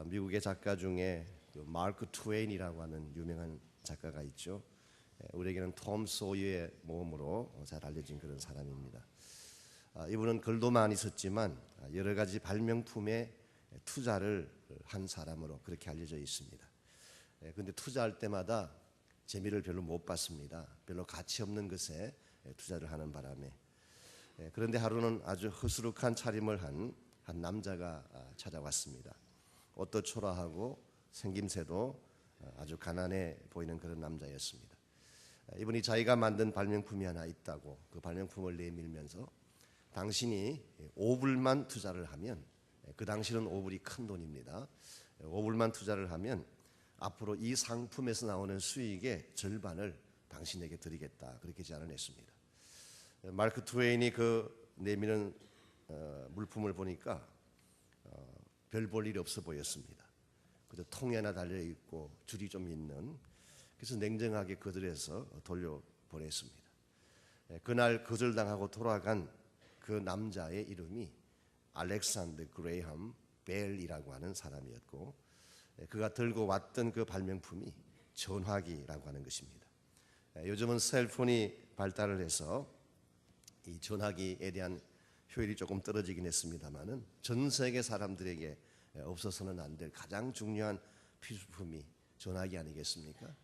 미국의 작가 중에 마크 트웨인이라고 하는 유명한 작가가 있죠. 우리에게는 톰 소유의 모험으로 잘 알려진 그런 사람입니다. 이분은 글도 많이 썼지만 여러 가지 발명품에 투자를 한 사람으로 그렇게 알려져 있습니다. 그런데 투자할 때마다 재미를 별로 못 봤습니다. 별로 가치 없는 것에 투자를 하는 바람에. 그런데 하루는 아주 허술한 차림을 한 남자가 찾아왔습니다. 옷도 초라하고 생김새도 아주 가난해 보이는 그런 남자였습니다. 이분이 자기가 만든 발명품이 하나 있다고 그 발명품을 내밀면서 당신이 5불만 투자를 하면, 그 당시는 5불이 큰 돈입니다. 5불만 투자를 하면 앞으로 이 상품에서 나오는 수익의 절반을 당신에게 드리겠다, 그렇게 제안을 했습니다. 마크 트웨인이 그 내미는 물품을 보니까 별 볼 일이 없어 보였습니다. 그저 통에 하나 달려있고 줄이 좀 있는, 그래서 냉정하게 거절해서 돌려보냈습니다. 그날 거절당하고 돌아간 그 남자의 이름이 알렉산더 그레이엄 벨이라고 하는 사람이었고, 그가 들고 왔던 그 발명품이 전화기라고 하는 것입니다. 요즘은 셀폰이 발달을 해서 이 전화기에 대한 효율이 조금 떨어지긴 했습니다만은 전 세계 사람들에게 없어서는 안 될 가장 중요한 필수품이 전화기 아니겠습니까?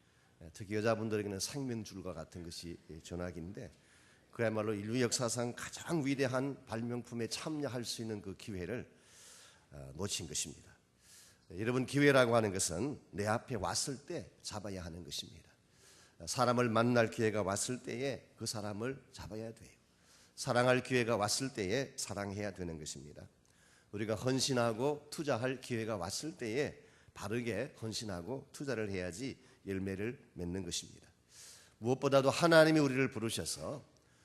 특히 여자분들에게는 생명줄과 같은 것이 전화기인데, 그야말로 인류 역사상 가장 위대한 발명품에 참여할 수 있는 그 기회를 놓친 것입니다. 여러분, 기회라고 하는 것은 내 앞에 왔을 때 잡아야 하는 것입니다. 사람을 만날 기회가 왔을 때에 그 사람을 잡아야 돼요. 사랑할 기회가 왔을 때에 사랑해야 되는 것입니다. 우리가 헌신하고 투자할 기회가 왔을 때에 바르게 헌신하고 투자를 해야지 열매를 맺는 것입니다. 무엇보다도 하나님이 우리를 부르셔서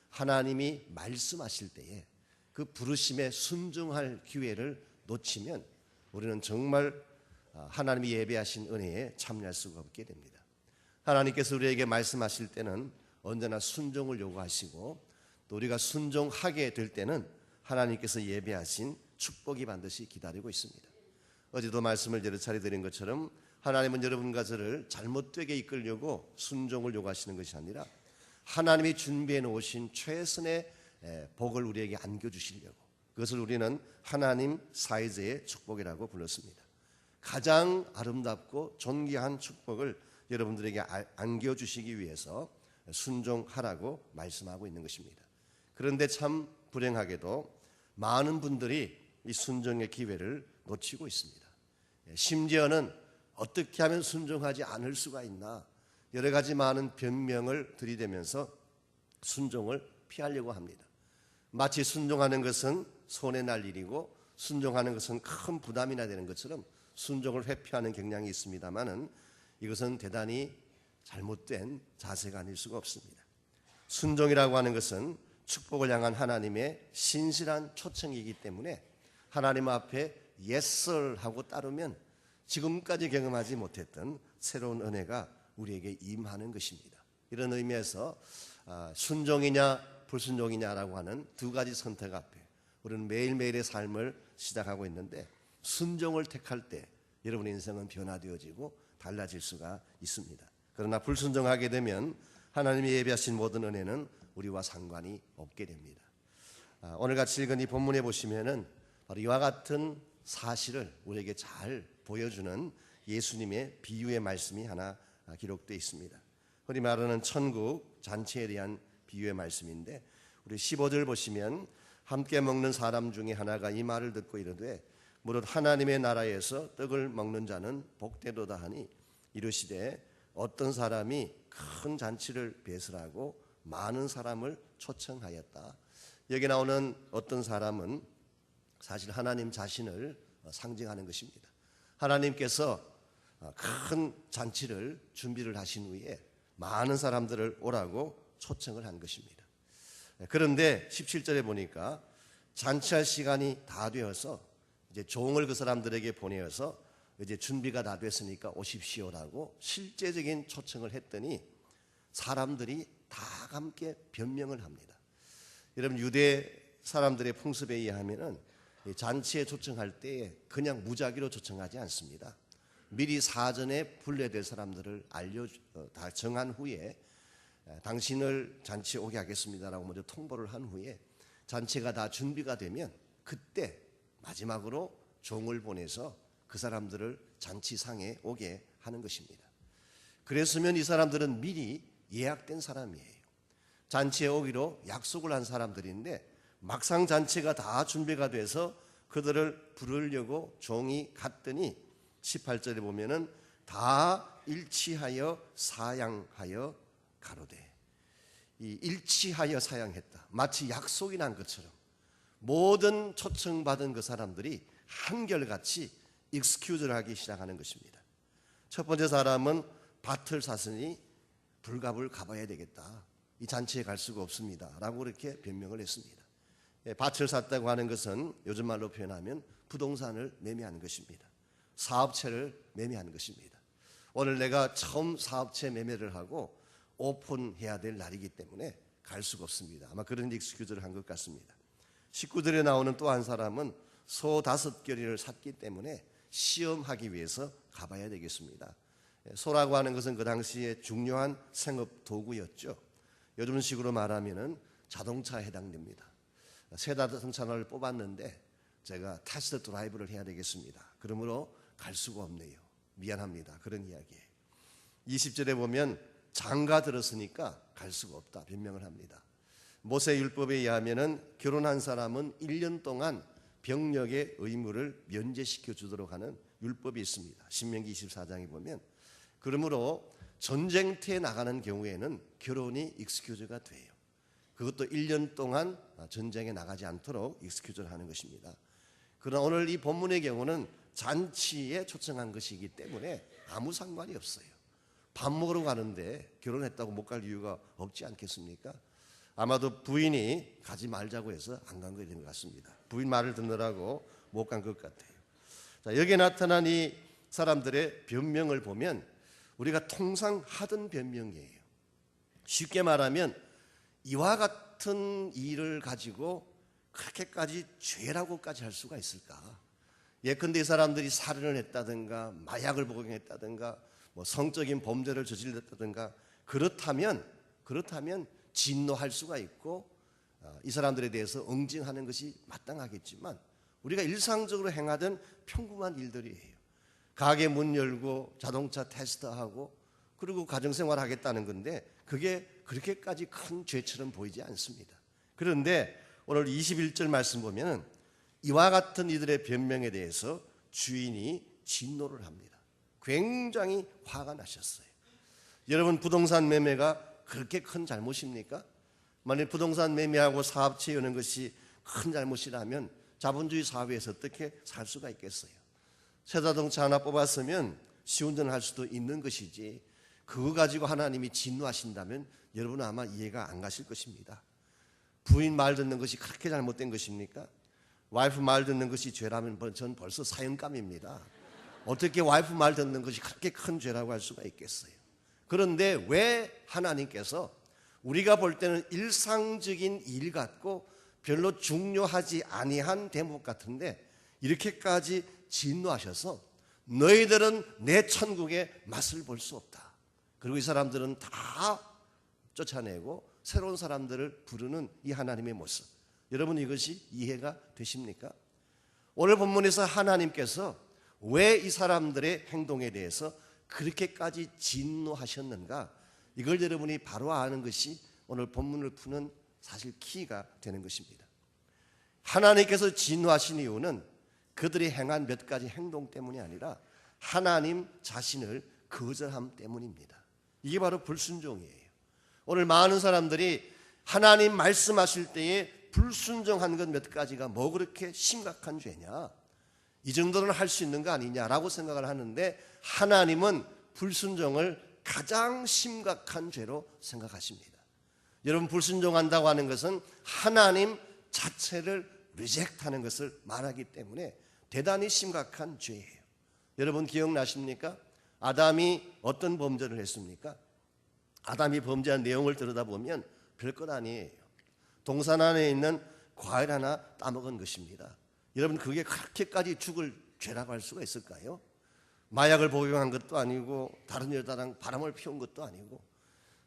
하나님이 말씀하실 때에 그 부르심에 순종할 기회를 놓치면 우리는 정말 하나님이 예배하신 은혜에 참여할 수가 없게 됩니다. 하나님께서 우리에게 말씀하실 때는 언제나 순종을 요구하시고, 또 우리가 순종하게 될 때는 하나님께서 예배하신 축복이 반드시 기다리고 있습니다. 어제도 말씀을 여러 차례 드린 것처럼 하나님은 여러분과 저를 잘못되게 이끌려고 순종을 요구하시는 것이 아니라 하나님이 준비해 놓으신 최선의 복을 우리에게 안겨주시려고, 그것을 우리는 하나님 사이즈의 축복이라고 불렀습니다. 가장 아름답고 존귀한 축복을 여러분들에게 안겨주시기 위해서 순종하라고 말씀하고 있는 것입니다. 그런데 참 불행하게도 많은 분들이 이 순종의 기회를 놓치고 있습니다. 심지어는 어떻게 하면 순종하지 않을 수가 있나, 여러 가지 많은 변명을 들이대면서 순종을 피하려고 합니다. 마치 순종하는 것은 손해 날 일이고 순종하는 것은 큰 부담이나 되는 것처럼 순종을 회피하는 경향이 있습니다만은 이것은 대단히 잘못된 자세가 아닐 수가 없습니다. 순종이라고 하는 것은 축복을 향한 하나님의 신실한 초청이기 때문에 하나님 앞에 yes sir 하고 따르면 지금까지 경험하지 못했던 새로운 은혜가 우리에게 임하는 것입니다. 이런 의미에서 순종이냐 불순종이냐라고 하는 두 가지 선택 앞에 우리는 매일매일의 삶을 시작하고 있는데, 순종을 택할 때 여러분의 인생은 변화되어지고 달라질 수가 있습니다. 그러나 불순종하게 되면 하나님이 예비하신 모든 은혜는 우리와 상관이 없게 됩니다. 오늘같이 읽은 이 본문에 보시면은 바로 이와 같은 사실을 우리에게 잘 보여주는 예수님의 비유의 말씀이 하나 기록되어 있습니다. 흔히 말하는 천국 잔치에 대한 비유의 말씀인데, 우리 15절 보시면 함께 먹는 사람 중에 하나가 이 말을 듣고 이르되 무릇 하나님의 나라에서 떡을 먹는 자는 복되도다 하니, 이르시되 어떤 사람이 큰 잔치를 배설하고 많은 사람을 초청하였다. 여기 나오는 어떤 사람은 사실 하나님 자신을 상징하는 것입니다. 하나님께서 큰 잔치를 준비를 하신 후에 많은 사람들을 오라고 초청을 한 것입니다. 그런데 17절에 보니까 잔치할 시간이 다 되어서 이제 종을 그 사람들에게 보내어서 이제 준비가 다 됐으니까 오십시오라고 실제적인 초청을 했더니 사람들이 다 함께 변명을 합니다. 여러분, 유대 사람들의 풍습에 의하면은 잔치에 초청할 때에 그냥 무작위로 초청하지 않습니다. 미리 사전에 분례될 사람들을 다 정한 후에 당신을 잔치에 오게 하겠습니다라고 먼저 통보를 한 후에 잔치가 다 준비가 되면 그때 마지막으로 종을 보내서 그 사람들을 잔치상에 오게 하는 것입니다. 그랬으면 이 사람들은 미리 예약된 사람이에요. 잔치에 오기로 약속을 한 사람들인데 막상 잔치가 다 준비가 돼서 그들을 부르려고 종이 갔더니 18절에 보면은 다 일치하여 사양하여 가로되. 이 일치하여 사양했다. 마치 약속이 난 것처럼 모든 초청받은 그 사람들이 한결같이 익스큐즈를 하기 시작하는 것입니다. 첫 번째 사람은 밭을 샀으니 불갑을 가봐야 되겠다. 이 잔치에 갈 수가 없습니다. 라고 그렇게 변명을 했습니다. 밭을 샀다고 하는 것은 요즘 말로 표현하면 부동산을 매매하는 것입니다. 사업체를 매매하는 것입니다. 오늘 내가 처음 사업체 매매를 하고 오픈해야 될 날이기 때문에 갈 수가 없습니다. 아마 그런 익스큐즈를 한 것 같습니다. 19절에 나오는 또 한 사람은 소 5겨리를 샀기 때문에 시험하기 위해서 가봐야 되겠습니다. 소라고 하는 것은 그 당시에 중요한 생업 도구였죠. 요즘식으로 말하면 자동차에 해당됩니다. 새 자동차를 뽑았는데 제가 테스트 드라이브를 해야 되겠습니다. 그러므로 갈 수가 없네요. 미안합니다. 그런 이야기예요. 20절에 보면 장가 들었으니까 갈 수가 없다 변명을 합니다. 모세 율법에 의하면 결혼한 사람은 1년 동안 병력의 의무를 면제시켜 주도록 하는 율법이 있습니다. 신명기 24장에 보면 그러므로 전쟁터에 나가는 경우에는 결혼이 익스큐즈가 돼요. 그것도 1년 동안 전쟁에 나가지 않도록 익스큐즈를 하는 것입니다. 그러나 오늘 이 본문의 경우는 잔치에 초청한 것이기 때문에 아무 상관이 없어요. 밥 먹으러 가는데 결혼했다고 못 갈 이유가 없지 않겠습니까? 아마도 부인이 가지 말자고 해서 안 간 것 같습니다. 부인 말을 듣느라고 못 간 것 같아요. 자, 여기에 나타난 이 사람들의 변명을 보면 우리가 통상 하던 변명이에요. 쉽게 말하면 이와 같은 일을 가지고 그렇게까지 죄라고까지 할 수가 있을까? 예컨대 이 사람들이 살인을 했다든가 마약을 복용했다든가 뭐 성적인 범죄를 저질렀다든가 그렇다면 진노할 수가 있고 이 사람들에 대해서 응징하는 것이 마땅하겠지만 우리가 일상적으로 행하던 평범한 일들이에요. 가게 문 열고 자동차 테스트하고 그리고 가정생활 하겠다는 건데 그게 그렇게까지 큰 죄처럼 보이지 않습니다. 그런데 오늘 21절 말씀 보면 이와 같은 이들의 변명에 대해서 주인이 진노를 합니다. 굉장히 화가 나셨어요. 여러분 부동산 매매가 그렇게 큰 잘못입니까? 만약 부동산 매매하고 사업체 여는 것이 큰 잘못이라면 자본주의 사회에서 어떻게 살 수가 있겠어요? 새 자동차 하나 뽑았으면 시운전할 수도 있는 것이지 그거 가지고 하나님이 진노하신다면 여러분은 아마 이해가 안 가실 것입니다. 부인 말 듣는 것이 그렇게 잘못된 것입니까? 와이프 말 듣는 것이 죄라면 전 벌써 사형감입니다. 어떻게 와이프 말 듣는 것이 그렇게 큰 죄라고 할 수가 있겠어요? 그런데 왜 하나님께서 우리가 볼 때는 일상적인 일 같고 별로 중요하지 아니한 대목 같은데 이렇게까지 진노하셔서 너희들은 내 천국의 맛을 볼 수 없다. 그리고 이 사람들은 다 쫓아내고 새로운 사람들을 부르는 이 하나님의 모습. 여러분 이것이 이해가 되십니까? 오늘 본문에서 하나님께서 왜 이 사람들의 행동에 대해서 그렇게까지 진노하셨는가? 이걸 여러분이 바로 아는 것이 오늘 본문을 푸는 사실 키가 되는 것입니다. 하나님께서 진노하신 이유는 그들이 행한 몇 가지 행동 때문이 아니라 하나님 자신을 거절함 때문입니다. 이게 바로 불순종이에요. 오늘 많은 사람들이 하나님 말씀하실 때에 불순종한 것 몇 가지가 뭐 그렇게 심각한 죄냐? 이 정도는 할 수 있는 거 아니냐라고 생각을 하는데 하나님은 불순종을 가장 심각한 죄로 생각하십니다. 여러분 불순종한다고 하는 것은 하나님 자체를 리젝트하는 것을 말하기 때문에 대단히 심각한 죄예요. 여러분 기억나십니까? 아담이 어떤 범죄를 했습니까? 아담이 범죄한 내용을 들여다보면 별것 아니에요. 동산 안에 있는 과일 하나 따먹은 것입니다. 여러분, 그게 그렇게까지 죽을 죄라고 할 수가 있을까요? 마약을 복용한 것도 아니고 다른 여자랑 바람을 피운 것도 아니고,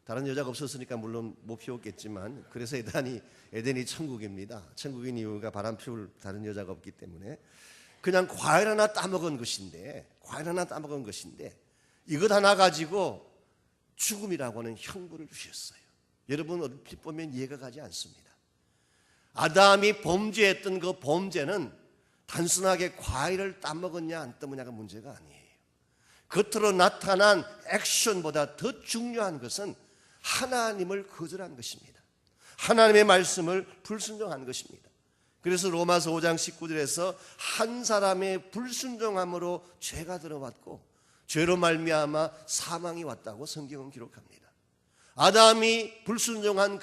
다른 여자가 없었으니까 물론 못 피웠겠지만, 그래서 에덴이 천국입니다. 천국인 이유가 바람 피울 다른 여자가 없기 때문에. 그냥 과일 하나 따먹은 것인데 이것 하나 가지고 죽음이라고 하는 형벌을 주셨어요. 여러분, 얼핏 보면 이해가 가지 않습니다. 아담이 범죄했던 그 범죄는 단순하게 과일을 따먹었냐 안 따먹냐가 문제가 아니에요. 겉으로 나타난 액션보다 더 중요한 것은 하나님을 거절한 것입니다. 하나님의 말씀을 불순종한 것입니다. 그래서 로마서 5장 19절에서 한 사람의 불순종함으로 죄가 들어왔고 죄로 말미암아 사망이 왔다고 성경은 기록합니다. 아담이 불순종한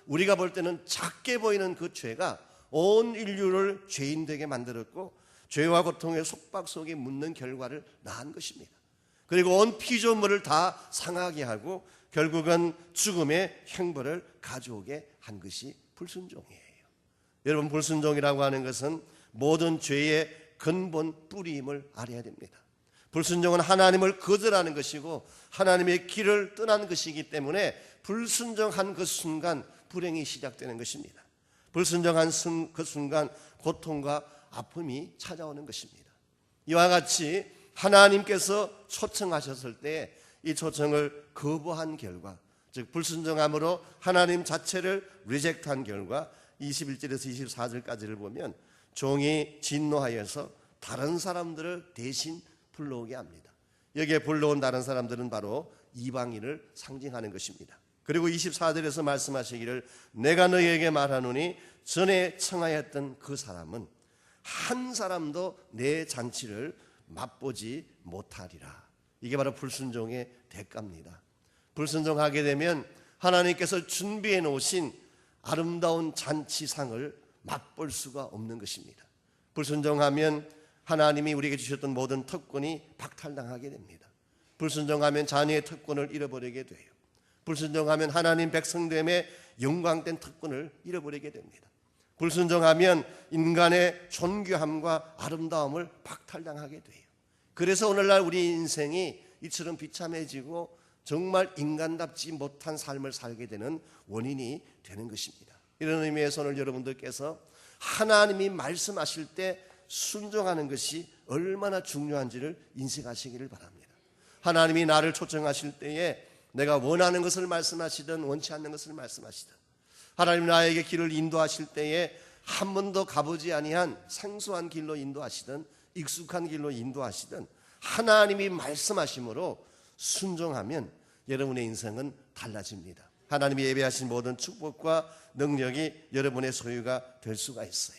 우리가 볼 때는 작게 보이는 그 죄가 온 인류를 죄인되게 만들었고 죄와 고통의 속박 속에 묻는 결과를 낳은 것입니다. 그리고 온 피조물을 다 상하게 하고 결국은 죽음의 형벌을 가져오게 한 것이 불순종이에요. 여러분, 불순종이라고 하는 것은 모든 죄의 근본 뿌리임을 알아야 됩니다. 불순종은 하나님을 거절하는 것이고 하나님의 길을 떠난 것이기 때문에 불순종한 그 순간 불행이 시작되는 것입니다. 불순종한 그 순간 고통과 아픔이 찾아오는 것입니다. 이와 같이 하나님께서 초청하셨을 때 이 초청을 거부한 결과, 즉 불순종함으로 하나님 자체를 리젝트한 결과 21절에서 24절까지를 보면 종이 진노하여서 다른 사람들을 대신 불러오게 합니다. 여기에 불러온 다른 사람들은 바로 이방인을 상징하는 것입니다. 그리고 24절에서 말씀하시기를 내가 너희에게 말하노니 전에 청하였던 그 사람은 한 사람도 내 잔치를 맛보지 못하리라. 이게 바로 불순종의 대가입니다. 불순종하게 되면 하나님께서 준비해 놓으신 아름다운 잔치상을 맛볼 수가 없는 것입니다. 불순종하면 하나님이 우리에게 주셨던 모든 특권이 박탈당하게 됩니다. 불순종하면 자녀의 특권을 잃어버리게 돼요. 불순종하면 하나님 백성됨의 영광된 특권을 잃어버리게 됩니다. 불순종하면 인간의 존귀함과 아름다움을 박탈당하게 돼요. 그래서 오늘날 우리 인생이 이처럼 비참해지고 정말 인간답지 못한 삶을 살게 되는 원인이 되는 것입니다. 이런 의미에서 오늘 여러분들께서 하나님이 말씀하실 때 순종하는 것이 얼마나 중요한지를 인식하시기를 바랍니다. 하나님이 나를 초청하실 때에 내가 원하는 것을 말씀하시든 원치 않는 것을 말씀하시든, 하나님 나에게 길을 인도하실 때에 한 번도 가보지 아니한 생소한 길로 인도하시든 익숙한 길로 인도하시든 하나님이 말씀하심으로 순종하면 여러분의 인생은 달라집니다. 하나님이 예배하신 모든 축복과 능력이 여러분의 소유가 될 수가 있어요.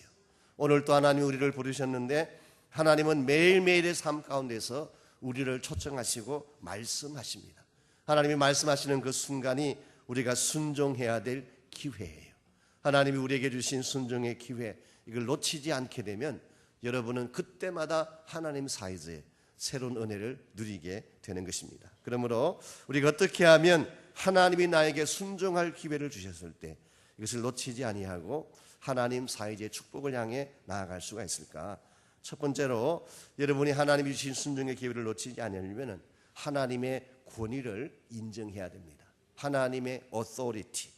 오늘 또 하나님이 우리를 부르셨는데 하나님은 매일매일의 삶 가운데서 우리를 초청하시고 말씀하십니다. 하나님이 말씀하시는 그 순간이 우리가 순종해야 될 기회예요. 하나님이 우리에게 주신 순종의 기회, 이걸 놓치지 않게 되면 여러분은 그때마다 하나님 사이즈의 새로운 은혜를 누리게 되는 것입니다. 그러므로 우리가 어떻게 하면 하나님이 나에게 순종할 기회를 주셨을 때 이것을 놓치지 아니하고 하나님 사이즈의 축복을 향해 나아갈 수가 있을까? 첫 번째로 여러분이 하나님이 주신 순종의 기회를 놓치지 않으려면 하나님의 권위를 인정해야 됩니다. 하나님의 authority,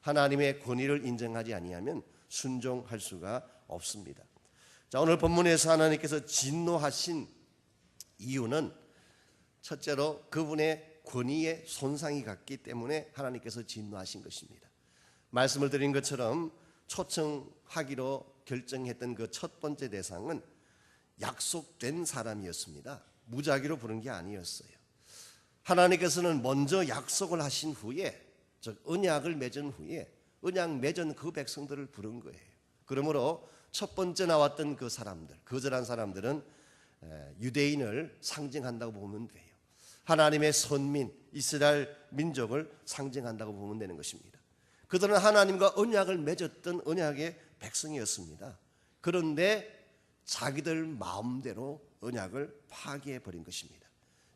하나님의 권위를 인정하지 아니하면 순종할 수가 없습니다. 자, 오늘 본문에서 하나님께서 진노하신 이유는 첫째로 그분의 권위에 손상이 갔기 때문에 하나님께서 진노하신 것입니다. 말씀을 드린 것처럼 초청하기로 결정했던 그 첫 번째 대상은 약속된 사람이었습니다. 무작위로 부른 게 아니었어요. 하나님께서는 먼저 약속을 하신 후에, 즉 언약을 맺은 후에 언약 맺은 그 백성들을 부른 거예요. 그러므로 첫 번째 나왔던 그 사람들, 거절한 사람들은 유대인을 상징한다고 보면 돼요. 하나님의 선민, 이스라엘 민족을 상징한다고 보면 되는 것입니다. 그들은 하나님과 언약을 맺었던 언약의 백성이었습니다. 그런데 자기들 마음대로 언약을 파괴해버린 것입니다.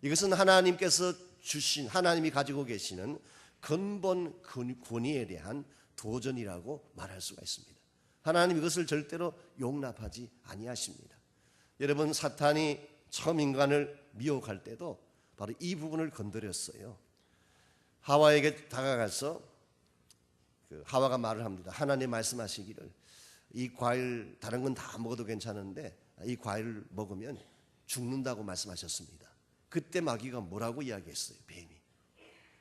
이것은 하나님께서 주신, 하나님이 가지고 계시는 근본 권위에 대한 도전이라고 말할 수가 있습니다. 하나님 이것을 절대로 용납하지 아니하십니다. 여러분, 사탄이 처음 인간을 미혹할 때도 바로 이 부분을 건드렸어요. 하와에게 다가가서 하와가 말을 합니다. 하나님 말씀하시기를 이 과일 다른 건 다 먹어도 괜찮은데 이 과일을 먹으면 죽는다고 말씀하셨습니다. 그때 마귀가 뭐라고 이야기했어요? 뱀이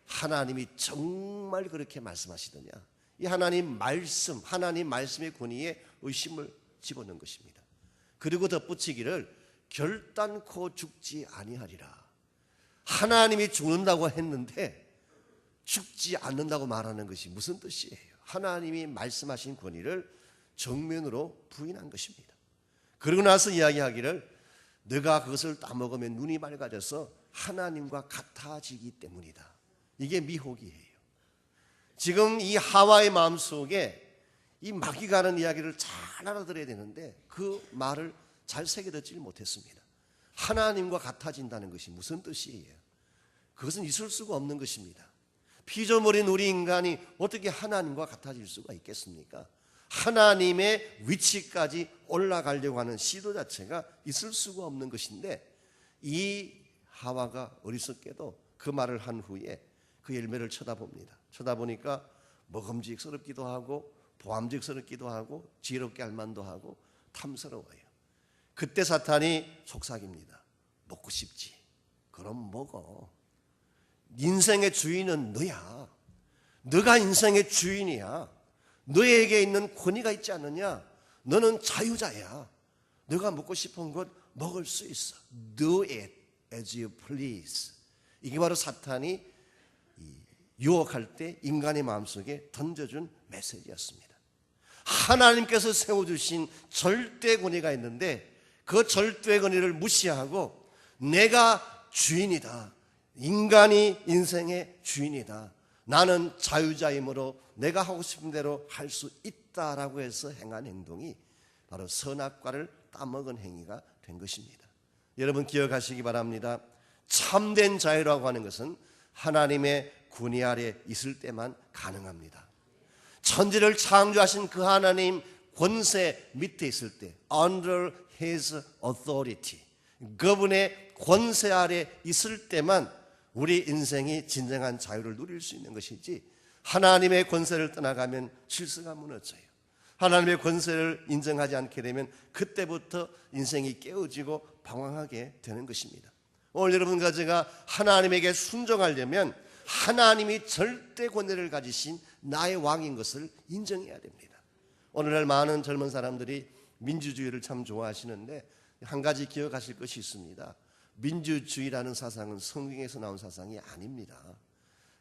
하나님이 정말 그렇게 말씀하시더냐? 이 하나님 말씀의 권위에 의심을 집어넣은 것입니다. 그리고 덧붙이기를 결단코 죽지 아니하리라. 하나님이 죽는다고 했는데 죽지 않는다고 말하는 것이 무슨 뜻이에요? 하나님이 말씀하신 권위를 정면으로 부인한 것입니다. 그러고 나서 이야기하기를 너가 그것을 따먹으면 눈이 맑아져서 하나님과 같아지기 때문이다. 이게 미혹이에요. 지금 이 하와의 마음속에 이 마귀가 하는 이야기를 잘 알아들어야 되는데 그 말을 잘 새겨듣지 못했습니다. 하나님과 같아진다는 것이 무슨 뜻이에요? 그것은 있을 수가 없는 것입니다. 피조물인 우리 인간이 어떻게 하나님과 같아질 수가 있겠습니까? 하나님의 위치까지 올라가려고 하는 시도 자체가 있을 수가 없는 것인데 이 하와가 어리석게도 그 말을 한 후에 그 열매를 쳐다봅니다. 쳐다보니까 먹음직스럽기도 하고 보암직스럽기도 하고 지혜롭게 할 만도 하고 탐스러워요. 그때 사탄이 속삭입니다. 먹고 싶지? 그럼 먹어. 인생의 주인은 너야. 너가 인생의 주인이야. 너에게 있는 권위가 있지 않느냐? 너는 자유자야. 너가 먹고 싶은 것 먹을 수 있어. Do it as you please. 이게 바로 사탄이 유혹할 때 인간의 마음속에 던져준 메시지였습니다. 하나님께서 세워주신 절대 권위가 있는데 그 절대 권위를 무시하고 내가 주인이다. 인간이 인생의 주인이다. 나는 자유자이므로 내가 하고 싶은 대로 할 수 있다라고 해서 행한 행동이 바로 선악과를 따먹은 행위가 된 것입니다. 여러분 기억하시기 바랍니다. 참된 자유라고 하는 것은 하나님의 권위 아래 있을 때만 가능합니다. 천지를 창조하신 그 하나님 권세 밑에 있을 때 under His authority, 그분의 권세 아래 있을 때만 우리 인생이 진정한 자유를 누릴 수 있는 것이지 하나님의 권세를 떠나가면 질서가 무너져요. 하나님의 권세를 인정하지 않게 되면 그때부터 인생이 깨어지고 방황하게 되는 것입니다. 오늘 여러분과 제가 하나님에게 순종하려면 하나님이 절대 권위를 가지신 나의 왕인 것을 인정해야 됩니다. 오늘날 많은 젊은 사람들이 민주주의를 참 좋아하시는데 한 가지 기억하실 것이 있습니다. 민주주의라는 사상은 성경에서 나온 사상이 아닙니다.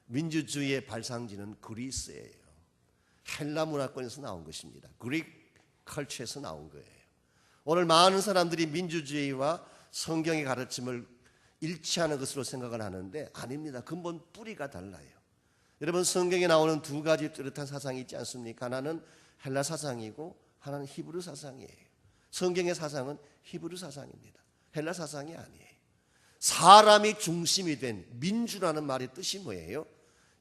민주주의의 발상지는 그리스예요. 헬라 문화권에서 나온 것입니다. 그릭 컬처에서 나온 거예요. 오늘 많은 사람들이 민주주의와 성경의 가르침을 일치하는 것으로 생각을 하는데 아닙니다. 근본 뿌리가 달라요. 여러분 성경에 나오는 두 가지 뚜렷한 사상이 있지 않습니까? 하나는 헬라 사상이고 하나는 히브리 사상이에요. 성경의 사상은 히브리 사상입니다. 헬라 사상이 아니에요. 사람이 중심이 된 민주라는 말의 뜻이 뭐예요?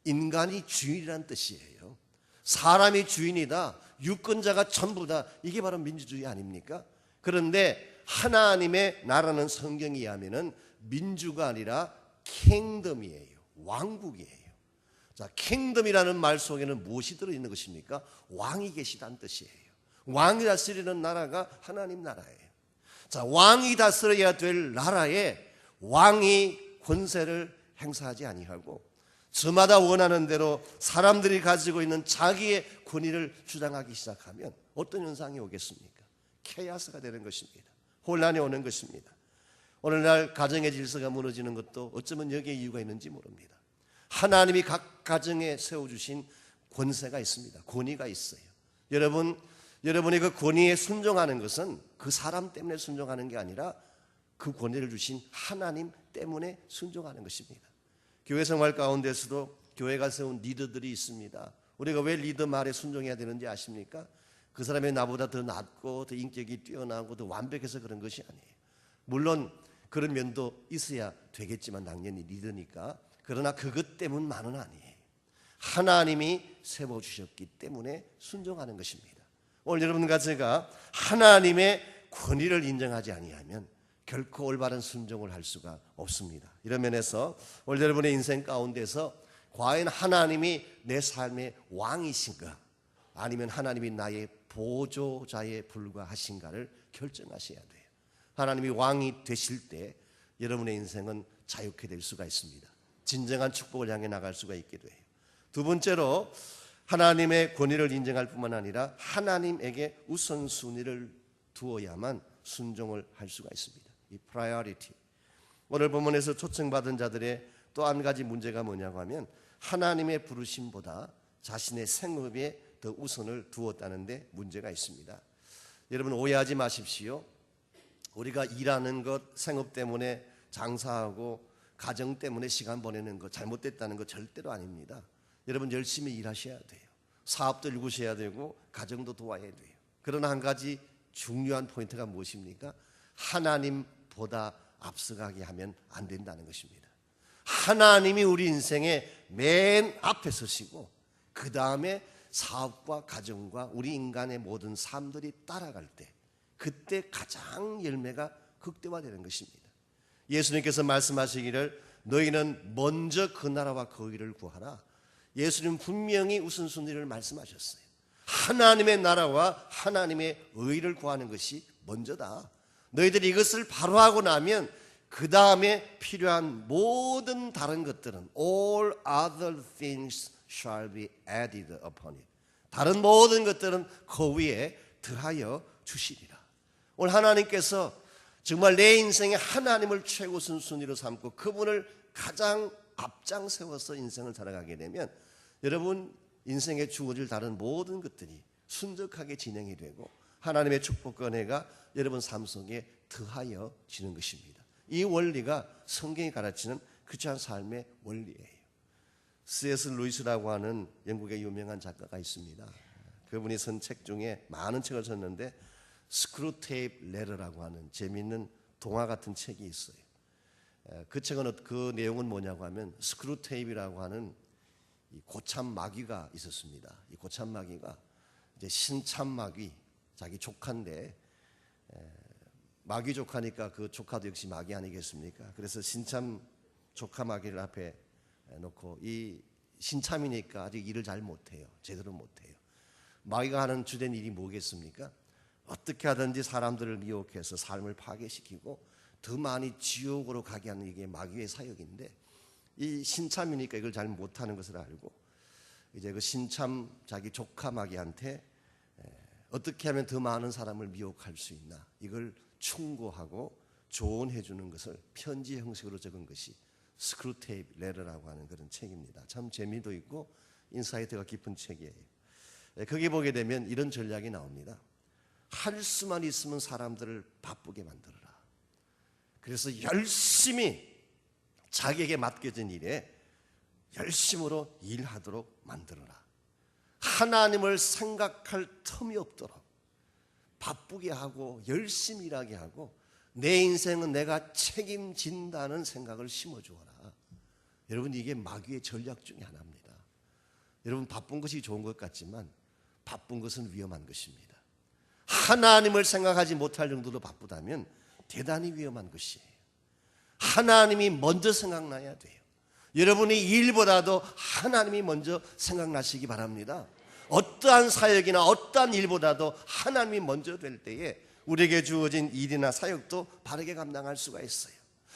인간이 주인이라는 뜻이에요. 사람이 주인이다. 유권자가 전부다. 이게 바로 민주주의 아닙니까? 그런데 하나님의 나라는 성경에 의하면은 민주가 아니라 킹덤이에요. 왕국이에요. 자, 킹덤이라는 말 속에는 무엇이 들어있는 것입니까? 왕이 계시다는 뜻이에요. 왕이 다스리는 나라가 하나님 나라예요. 자, 왕이 다스려야 될 나라에 왕이 권세를 행사하지 아니하고 저마다 원하는 대로 사람들이 가지고 있는 자기의 권위를 주장하기 시작하면 어떤 현상이 오겠습니까? 케이아스가 되는 것입니다. 혼란이 오는 것입니다. 오늘날 가정의 질서가 무너지는 것도 어쩌면 여기에 이유가 있는지 모릅니다. 하나님이 각 가정에 세워주신 권세가 있습니다. 권위가 있어요. 여러분이 그 권위에 순종하는 것은 그 사람 때문에 순종하는 게 아니라 그 권위를 주신 하나님 때문에 순종하는 것입니다. 교회 생활 가운데서도 교회가 세운 리더들이 있습니다. 우리가 왜 리더 말에 순종해야 되는지 아십니까? 그 사람이 나보다 더 낫고 더 인격이 뛰어나고 더 완벽해서 그런 것이 아니에요. 물론 그런 면도 있어야 되겠지만 당연히 리더니까. 그러나 그것 때문만은 아니에요. 하나님이 세워주셨기 때문에 순종하는 것입니다. 오늘 여러분과 제가 하나님의 권위를 인정하지 아니하면 결코 올바른 순종을 할 수가 없습니다. 이런 면에서 오늘 여러분의 인생 가운데서 과연 하나님이 내 삶의 왕이신가, 아니면 하나님이 나의 보조자에 불과하신가를 결정하셔야 돼요. 하나님이 왕이 되실 때 여러분의 인생은 자유케 될 수가 있습니다. 진정한 축복을 향해 나갈 수가 있게 돼요. 두 번째로 하나님의 권위를 인정할 뿐만 아니라 하나님에게 우선순위를 두어야만 순종을 할 수가 있습니다. 이 priority. 오늘 본문에서 초청받은 자들의 또 한 가지 문제가 뭐냐고 하면 하나님의 부르심보다 자신의 생업에 더 우선을 두었다는 데 문제가 있습니다. 여러분 오해하지 마십시오. 우리가 일하는 것, 생업 때문에 장사하고 가정 때문에 시간 보내는 것 잘못됐다는 것 절대로 아닙니다. 여러분 열심히 일하셔야 돼요. 사업도 일구셔야 되고 가정도 도와야 돼요. 그러나 한 가지 중요한 포인트가 무엇입니까? 하나님보다 앞서가게 하면 안 된다는 것입니다. 하나님이 우리 인생의 맨 앞에 서시고 그 다음에 사업과 가정과 우리 인간의 모든 삶들이 따라갈 때 그때 가장 열매가 극대화되는 것입니다. 예수님께서 말씀하시기를 너희는 먼저 그 나라와 그 의를 구하라. 예수님은 분명히 우선순위를 말씀하셨어요. 하나님의 나라와 하나님의 의를 구하는 것이 먼저다. 너희들이 이것을 바로 하고 나면 그 다음에 필요한 모든 다른 것들은 all other things shall be added upon it. 다른 모든 것들은 그 위에 더하여 주시리라. 오늘 하나님께서 정말 내 인생에 하나님을 최우선 순위로 삼고 그분을 가장 앞장 세워서 인생을 살아가게 되면 여러분 인생에 주어질 다른 모든 것들이 순적하게 진행이 되고 하나님의 축복과 은혜가 여러분 삶 속에 더하여 지는 것입니다. 이 원리가 성경이 가르치는 그처한 삶의 원리예요. C.S. 루이스라고 하는 영국의 유명한 작가가 있습니다. 그분이 쓴 책 중에 많은 책을 썼는데 스크루테이프 레터라고 하는 재미있는 동화 같은 책이 있어요. 그 책은 그 내용은 뭐냐고 하면 스크루테이프라고 하는 이 고참 마귀가 있었습니다. 이 고참 마귀가 이제 신참 마귀 자기 조카인데 마귀 조카니까 그 조카도 역시 마귀 아니겠습니까? 그래서 신참 조카 마귀를 앞에 놓고 이 신참이니까 아직 일을 잘 못해요. 제대로 못해요. 마귀가 하는 주된 일이 뭐겠습니까? 어떻게 하든지 사람들을 미혹해서 삶을 파괴시키고 더 많이 지옥으로 가게 하는 이게 마귀의 사역인데 이 신참이니까 이걸 잘 못하는 것을 알고 이제 그 신참 자기 조카 마귀한테 어떻게 하면 더 많은 사람을 미혹할 수 있나 이걸 충고하고 조언해 주는 것을 편지 형식으로 적은 것이 스크루테이프 레터라고 하는 그런 책입니다. 참 재미도 있고 인사이트가 깊은 책이에요. 거기 보게 되면 이런 전략이 나옵니다. 할 수만 있으면 사람들을 바쁘게 만들어라. 그래서 열심히 자기에게 맡겨진 일에 열심으로 일하도록 만들어라. 하나님을 생각할 틈이 없도록 바쁘게 하고 열심히 일하게 하고 내 인생은 내가 책임진다는 생각을 심어주어라. 여러분 이게 마귀의 전략 중에 하나입니다. 여러분 바쁜 것이 좋은 것 같지만 바쁜 것은 위험한 것입니다. 하나님을 생각하지 못할 정도로 바쁘다면 대단히 위험한 것이에요. 하나님이 먼저 생각나야 돼요. 여러분이 일보다도 하나님이 먼저 생각나시기 바랍니다. 어떠한 사역이나 어떠한 일보다도 하나님이 먼저 될 때에 우리에게 주어진 일이나 사역도 바르게 감당할 수가 있어요.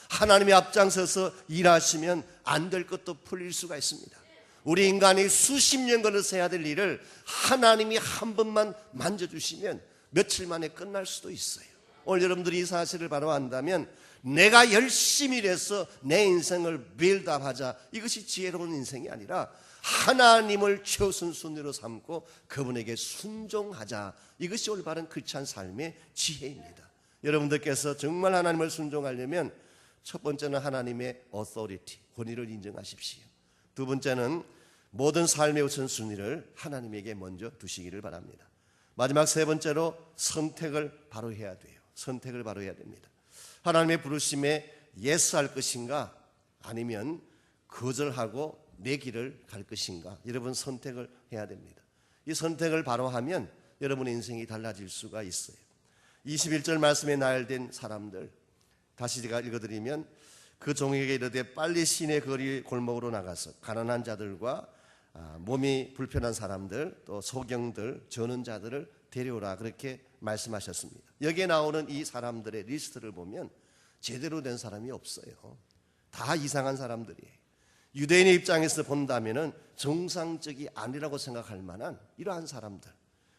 하나님이 앞장서서 일하시면 안 될 것도 풀릴 수가 있습니다. 우리 인간이 수십 년 걸려서 해야 될 일을 하나님이 한 번만 만져주시면 며칠 만에 끝날 수도 있어요. 오늘 여러분들이 이 사실을 바로 안다면 내가 열심히 일해서 내 인생을 빌드업하자 이것이 지혜로운 인생이 아니라 하나님을 최우선순위로 삼고 그분에게 순종하자 이것이 올바른 크리스찬 삶의 지혜입니다. 여러분들께서 정말 하나님을 순종하려면 첫 번째는 하나님의 authority, 권위를 인정하십시오. 두 번째는 모든 삶의 우선순위를 하나님에게 먼저 두시기를 바랍니다. 마지막 세 번째로 선택을 바로 해야 돼요. 선택을 바로 해야 됩니다. 하나님의 부르심에 예스할 것인가 아니면 거절하고 내 길을 갈 것인가 여러분 선택을 해야 됩니다. 이 선택을 바로 하면 여러분의 인생이 달라질 수가 있어요. 21절 말씀에 나열된 사람들, 다시 제가 읽어드리면, 그 종에게 이르되 빨리 시내 거리 골목으로 나가서 가난한 자들과 몸이 불편한 사람들, 또 소경들, 저는 자들을 데려오라, 그렇게 말씀하셨습니다. 여기에 나오는 이 사람들의 리스트를 보면 제대로 된 사람이 없어요. 다 이상한 사람들이에요. 유대인의 입장에서 본다면 정상적이 아니라고 생각할 만한 이러한 사람들,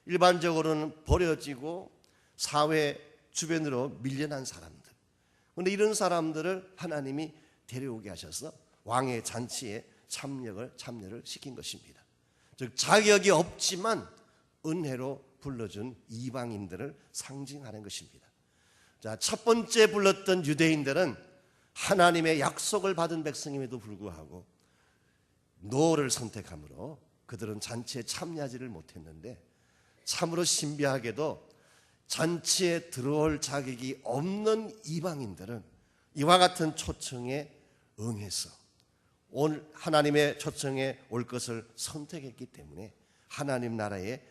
일반적으로는 버려지고 사회 주변으로 밀려난 사람들, 그런데 이런 사람들을 하나님이 데려오게 하셔서 왕의 잔치에 참여를 시킨 것입니다. 즉 자격이 없지만 은혜로 불러준 이방인들을 상징하는 것입니다. 자, 첫 번째 불렀던 유대인들은 하나님의 약속을 받은 백성임에도 불구하고 노를 선택함으로 그들은 잔치에 참여하지를 못했는데, 참으로 신비하게도 잔치에 들어올 자격이 없는 이방인들은 이와 같은 초청에 응해서 오늘 하나님의 초청에 올 것을 선택했기 때문에 하나님 나라의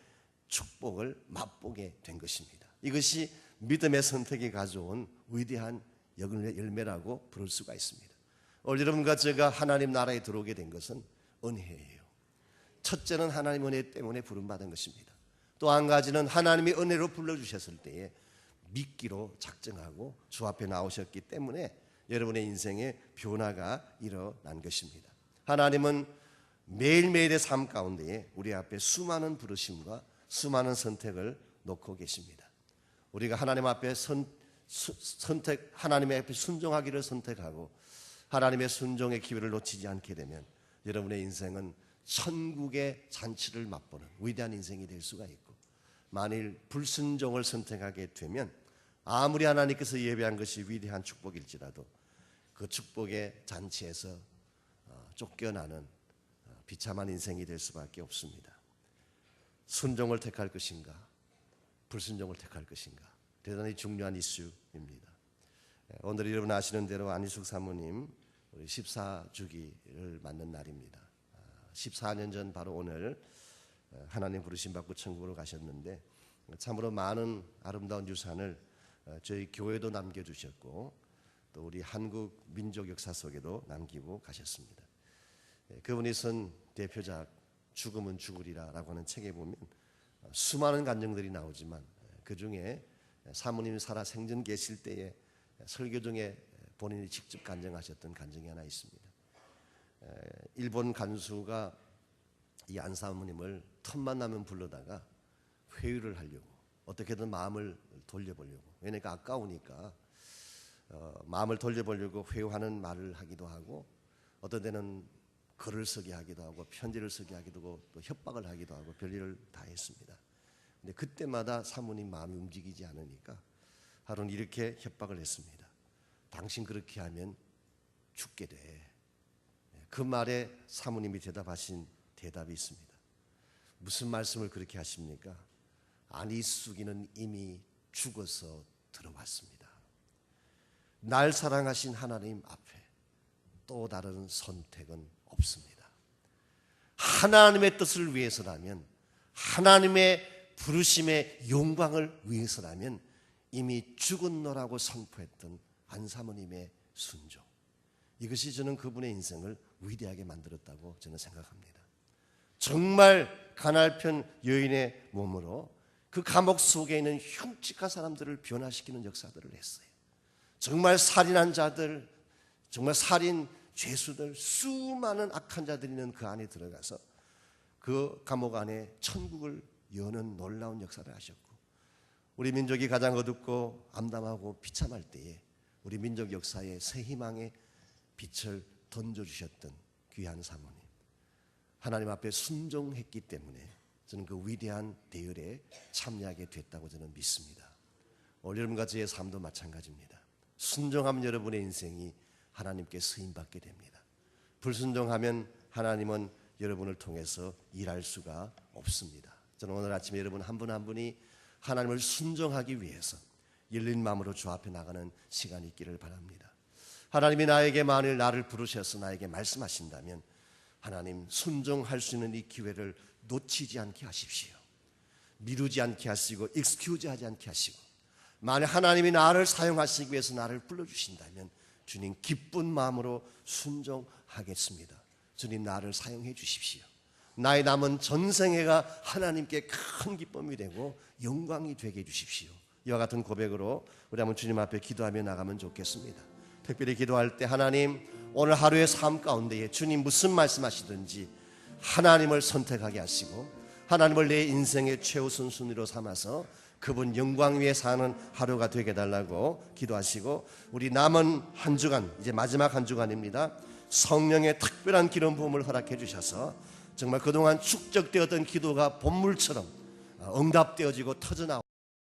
축복을 맛보게 된 것입니다. 이것이 믿음의 선택이 가져온 위대한 열매라고 부를 수가 있습니다. 오늘 여러분과 제가 하나님 나라에 들어오게 된 것은 은혜예요. 첫째는 하나님 은혜 때문에 부름받은 것입니다. 또 한 가지는 하나님이 은혜로 불러주셨을 때에 믿기로 작정하고 주 앞에 나오셨기 때문에 여러분의 인생에 변화가 일어난 것입니다. 하나님은 매일매일의 삶 가운데에 우리 앞에 수많은 부르심과 수많은 선택을 놓고 계십니다. 우리가 하나님 앞에 하나님의 앞에 순종하기를 선택하고 하나님의 순종의 기회를 놓치지 않게 되면 여러분의 인생은 천국의 잔치를 맛보는 위대한 인생이 될 수가 있고, 만일 불순종을 선택하게 되면 아무리 하나님께서 예배한 것이 위대한 축복일지라도 그 축복의 잔치에서 쫓겨나는 비참한 인생이 될 수밖에 없습니다. 순종을 택할 것인가, 불순종을 택할 것인가, 대단히 중요한 이슈입니다. 오늘 여러분 아시는 대로 안희숙 사모님 우리 14주기를 맞는 날입니다. 14년 전 바로 오늘 하나님 부르심 받고 천국으로 가셨는데, 참으로 많은 아름다운 유산을 저희 교회도 남겨주셨고 또 우리 한국 민족 역사 속에도 남기고 가셨습니다. 그분이 쓴 대표작 죽음은 죽으리라 라고 하는 책에 보면 수많은 간증들이 나오지만 그 중에 사모님이 살아 생전 계실 때에 설교 중에 본인이 직접 간증하셨던 간증이 하나 있습니다. 일본 간수가 이 안 사모님을 틈만 나면 불러다가 회유를 하려고, 어떻게든 마음을 돌려보려고, 왜냐니까 아까우니까 마음을 돌려보려고 회유하는 말을 하기도 하고, 어떤 때는 글을 쓰게 하기도 하고 편지를 쓰게 하기도 하고 또 협박을 하기도 하고 별일을 다 했습니다. 근데 그때마다 사모님 마음이 움직이지 않으니까 하루는 이렇게 협박을 했습니다. 당신 그렇게 하면 죽게 돼. 그 말에 사모님이 대답하신 대답이 있습니다. 무슨 말씀을 그렇게 하십니까? 안희숙이는 이미 죽어서 들어왔습니다. 날 사랑하신 하나님 앞에 또 다른 선택은 없습니다. 하나님의 뜻을 위해서라면, 하나님의 부르심의 영광을 위해서라면 이미 죽었노라고 선포했던 안 사모님의 순종, 이것이 저는 그분의 인생을 위대하게 만들었다고 저는 생각합니다. 정말 가날편 여인의 몸으로 그 감옥 속에 있는 흉측한 사람들을 변화시키는 역사들을 했어요. 정말 살인한 자들, 정말 살인 죄수들, 수많은 악한 자들이 있는 그 안에 들어가서 그 감옥 안에 천국을 여는 놀라운 역사를 하셨고, 우리 민족이 가장 어둡고 암담하고 비참할 때에 우리 민족 역사에 새 희망의 빛을 던져주셨던 귀한 사모님, 하나님 앞에 순종했기 때문에 저는 그 위대한 대열에 참여하게 됐다고 저는 믿습니다. 오늘 여러분과 저의 삶도 마찬가지입니다. 순종하면 여러분의 인생이 하나님께 쓰임받게 됩니다. 불순종하면 하나님은 여러분을 통해서 일할 수가 없습니다. 저는 오늘 아침에 여러분 한 분 한 분이 하나님을 순종하기 위해서 열린 마음으로 주 앞에 나가는 시간이 있기를 바랍니다. 하나님이 나에게 만일 나를 부르셔서 나에게 말씀하신다면 하나님 순종할 수 있는 이 기회를 놓치지 않게 하십시오. 미루지 않게 하시고 익스큐즈 하지 않게 하시고, 만약 하나님이 나를 사용하시기 위해서 나를 불러주신다면 주님 기쁜 마음으로 순종하겠습니다. 주님 나를 사용해 주십시오. 나의 남은 전생애가 하나님께 큰 기쁨이 되고 영광이 되게 해주십시오. 이와 같은 고백으로 우리 한번 주님 앞에 기도하며 나가면 좋겠습니다. 특별히 기도할 때 하나님, 오늘 하루의 삶 가운데에 주님 무슨 말씀하시든지 하나님을 선택하게 하시고 하나님을 내 인생의 최우선 순위로 삼아서 그분 영광 위에 사는 하루가 되게 해달라고 기도하시고, 우리 남은 한 주간, 이제 마지막 한 주간입니다. 성령의 특별한 기름 부음을 허락해 주셔서 정말 그동안 축적되었던 기도가 본물처럼 응답되어지고 터져나오고